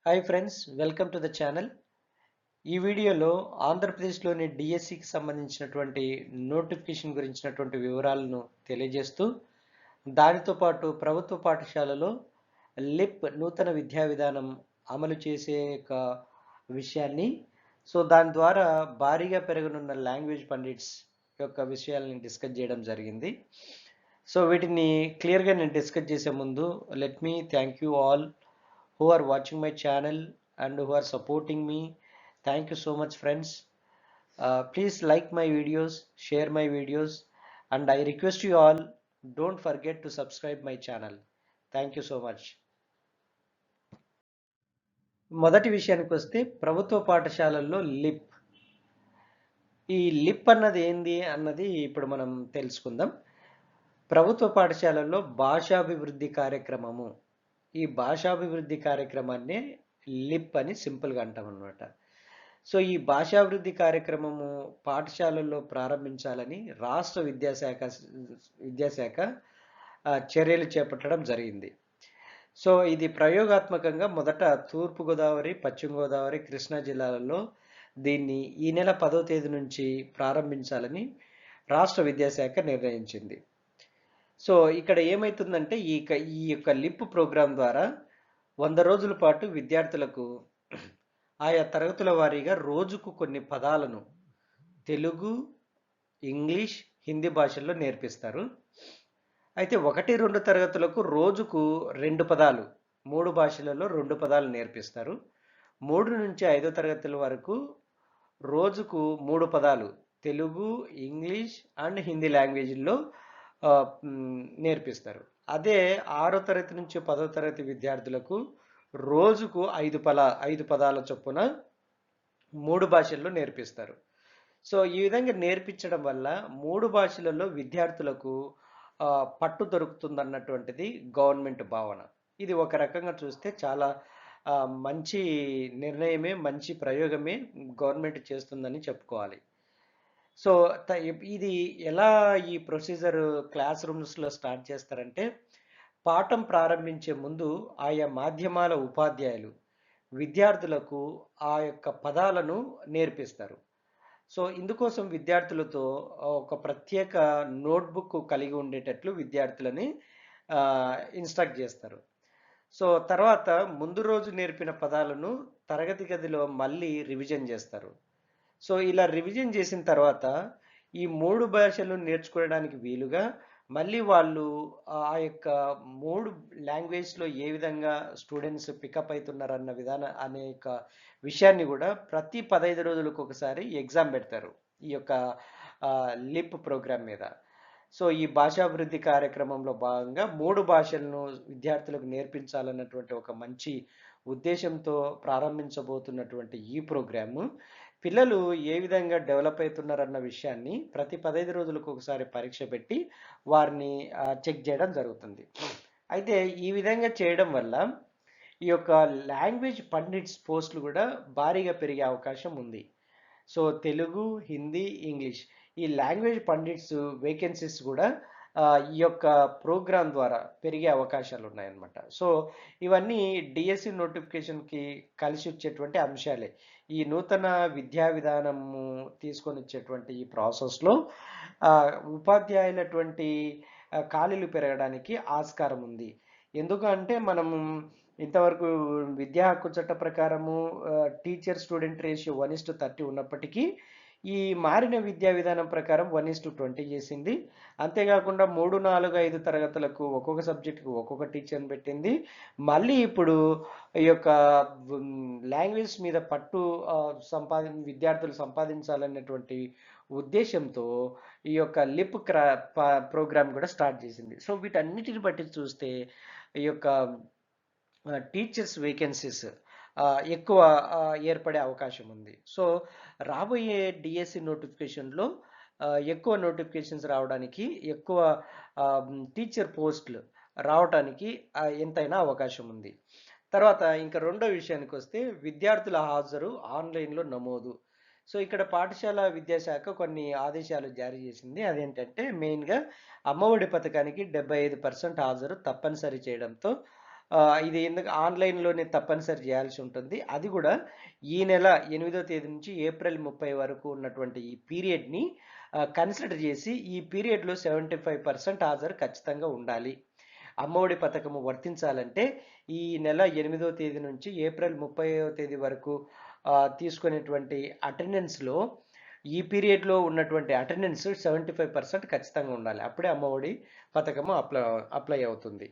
Hi friends, welcome to the channel. ఈ వీడియోలో ఆంధ్రప్రదేశ్లోని డిఎస్సికి సంబంధించినటువంటి నోటిఫికేషన్ గురించినటువంటి వివరాలను తెలియజేస్తూ, దానితో పాటు ప్రభుత్వ పాఠశాలలో లిప్ నూతన విద్యా విధానం అమలు చేసే ఒక విషయాన్ని, దాని ద్వారా భారీగా పెరగనున్న లాంగ్వేజ్ పండిట్స్ యొక్క విషయాలని డిస్కస్ చేయడం జరిగింది. వీటిని క్లియర్గా నేను డిస్కస్ చేసే ముందు let me thank you all who are watching my channel and who are supporting me. Thank you so much, friends. Please like my videos, share my videos, and I request you all, don't forget to subscribe my channel. Thank you so much. మొదటి విషయానికి వస్తే ప్రభుత్వ పాఠశాలల్లో ఈ lip అన్నది ఏంది అన్నది ఇప్పుడు మనం తెలుసుకుందాం. ప్రభుత్వ పాఠశాలల్లో భాషాభివృద్ధి కార్యక్రమము, ఈ భాషాభివృద్ధి కార్యక్రమాన్ని లిప్ అని సింపుల్గా అంటాం అనమాట. ఈ భాషాభివృద్ధి కార్యక్రమము పాఠశాలల్లో ప్రారంభించాలని రాష్ట్ర విద్యాశాఖ చర్యలు చేపట్టడం జరిగింది. ఇది ప్రయోగాత్మకంగా మొదట తూర్పుగోదావరి, పశ్చిమ గోదావరి, కృష్ణా జిల్లాలలో దీన్ని ఈ నెల 10వ తేదీ నుంచి ప్రారంభించాలని రాష్ట్ర విద్యాశాఖ నిర్ణయించింది. ఇక్కడ ఏమైతుందంటే ఈ యొక్క లిప్ ప్రోగ్రాం ద్వారా 100 రోజుల పాటు విద్యార్థులకు ఆయా తరగతుల వారీగా రోజుకు కొన్ని పదాలను తెలుగు, ఇంగ్లీష్, హిందీ భాషల్లో నేర్పిస్తారు. అయితే 1-2 తరగతులకు రోజుకు 2 పదాలు, 3 భాషలలో 2 పదాలు నేర్పిస్తారు. 3 నుంచి 5 తరగతుల వరకు రోజుకు 3 పదాలు తెలుగు, ఇంగ్లీష్ అండ్ హిందీ లాంగ్వేజ్లో నేర్పిస్తారు. అదే 6వ తరగతి నుంచి 10వ తరగతి విద్యార్థులకు రోజుకు 5 పదాల చొప్పున 3 భాషల్లో నేర్పిస్తారు. ఈ విధంగా నేర్పించడం వల్ల 3 భాషలలో విద్యార్థులకు పట్టు దొరుకుతుందన్నటువంటిది గవర్నమెంట్ భావన. ఇది ఒక రకంగా చూస్తే చాలా మంచి నిర్ణయమే, మంచి ప్రయోగమే గవర్నమెంట్ చేస్తుందని చెప్పుకోవాలి. ఇది ఎలా ఈ ప్రొసీజర్ క్లాస్ రూమ్స్లో స్టార్ట్ చేస్తారంటే, పాఠం ప్రారంభించే ముందు ఆయా మాధ్యమాల ఉపాధ్యాయులు విద్యార్థులకు ఆ యొక్క పదాలను నేర్పిస్తారు. ఇందుకోసం విద్యార్థులతో ఒక ప్రత్యేక నోట్బుక్ కలిగి ఉండేటట్లు విద్యార్థులని ఇన్స్ట్రక్ట్ చేస్తారు. తర్వాత ముందు రోజు నేర్పిన పదాలను తరగతి గదిలో మళ్ళీ రివిజన్ చేస్తారు. ఇలా రివిజన్ చేసిన తర్వాత ఈ 3 భాషలు నేర్చుకోవడానికి వీలుగా మళ్ళీ వాళ్ళు ఆ యొక్క 3 లాంగ్వేజ్లో ఏ విధంగా స్టూడెంట్స్ పికప్ అవుతున్నారన్న అనే విషయాన్ని కూడా ప్రతి 15 రోజులకు ఒకసారి ఎగ్జామ్ పెడతారు ఈ యొక్క లిప్ ప్రోగ్రామ్ మీద. ఈ భాషాభివృద్ధి కార్యక్రమంలో భాగంగా 3 భాషలను విద్యార్థులకు నేర్పించాలన్నటువంటి ఒక మంచి ఉద్దేశంతో ప్రారంభించబోతున్నటువంటి ఈ ప్రోగ్రాము పిల్లలు ఏ విధంగా డెవలప్ అవుతున్నారన్న విషయాన్ని ప్రతి 15 రోజులకు ఒకసారి పరీక్ష పెట్టి వారిని చెక్ చేయడం జరుగుతుంది. అయితే ఈ విధంగా చేయడం వల్ల ఈ యొక్క లాంగ్వేజ్ పండిట్స్ పోస్టులు కూడా భారీగా పెరిగే అవకాశం ఉంది. తెలుగు, హిందీ, ఇంగ్లీష్ ఈ లాంగ్వేజ్ పండిట్స్ వేకెన్సీస్ కూడా ఈ యొక్క ప్రోగ్రాం ద్వారా పెరిగే అవకాశాలు ఉన్నాయన్నమాట. ఇవన్నీ డిఎస్సి నోటిఫికేషన్కి కలిసి వచ్చేటువంటి అంశాలే. ఈ నూతన విద్యా విధానము తీసుకొని వచ్చేటువంటి ఈ ప్రాసెస్లో ఉపాధ్యాయులటువంటి ఖాళీలు పెరగడానికి ఆస్కారం ఉంది. ఎందుకంటే మనము ఇంతవరకు విద్యా హక్కు చట్ట ప్రకారము టీచర్ స్టూడెంట్ రేషియో 1:30 ఉన్నప్పటికీ ఈ మారిన విద్యా విధానం ప్రకారం 1:20 చేసింది. అంతేకాకుండా 3, 4, 5 తరగతులకు ఒక్కొక్క సబ్జెక్టుకు ఒక్కొక్క టీచర్ని పెట్టింది. మళ్ళీ ఇప్పుడు ఈ యొక్క లాంగ్వేజ్ మీద పట్టు విద్యార్థులు సంపాదించాలనేటువంటి ఉద్దేశంతో ఈ యొక్క లిప్ ప్రోగ్రామ్ కూడా స్టార్ట్ చేసింది. వీటన్నిటిని బట్టి చూస్తే ఈ యొక్క టీచర్స్ వేకెన్సీస్ ఎక్కువ ఏర్పడే అవకాశం ఉంది. రాబోయే డిఎస్సి నోటిఫికేషన్లో ఎక్కువ నోటిఫికేషన్స్ రావడానికి, ఎక్కువ టీచర్ పోస్టులు రావడానికి ఎంతైనా అవకాశం ఉంది. తర్వాత ఇంకా రెండో విషయానికి వస్తే విద్యార్థుల హాజరు ఆన్లైన్లో నమోదు. ఇక్కడ పాఠశాల విద్యాశాఖ కొన్ని ఆదేశాలు జారీ చేసింది. అదేంటంటే మెయిన్గా అమ్మఒడి పథకానికి 75% హాజరు తప్పనిసరి చేయడంతో ఇది ఎందుకు ఆన్‌లైన్‌లోనే తప్పనిసరి చేయాల్సి ఉంటుంది. అది గూడా ఈ నెల 8దో తేదీ నుంచి ఏప్రిల్ 30 వరకు ఉన్నటువంటి ఈ పీరియడ్‌ని కన్సిడర్ చేసి ఈ పీరియడ్‌లో 75% హాజరు ఖచ్చితంగా ఉండాలి. అమ్మఒడి పథకము వర్తించాలంటే ఈ నెల 8దో తేదీ నుంచి ఏప్రిల్ 30వ తేదీ వరకు తీసుకునేటువంటి అటెండెన్స్‌లో ఈ పీరియడ్‌లో ఉన్నటువంటి అటెండెన్స్ 75% ఖచ్చితంగా ఉండాలి. అప్పుడే అమ్మఒడి పథకము అప్లై అవుతుంది.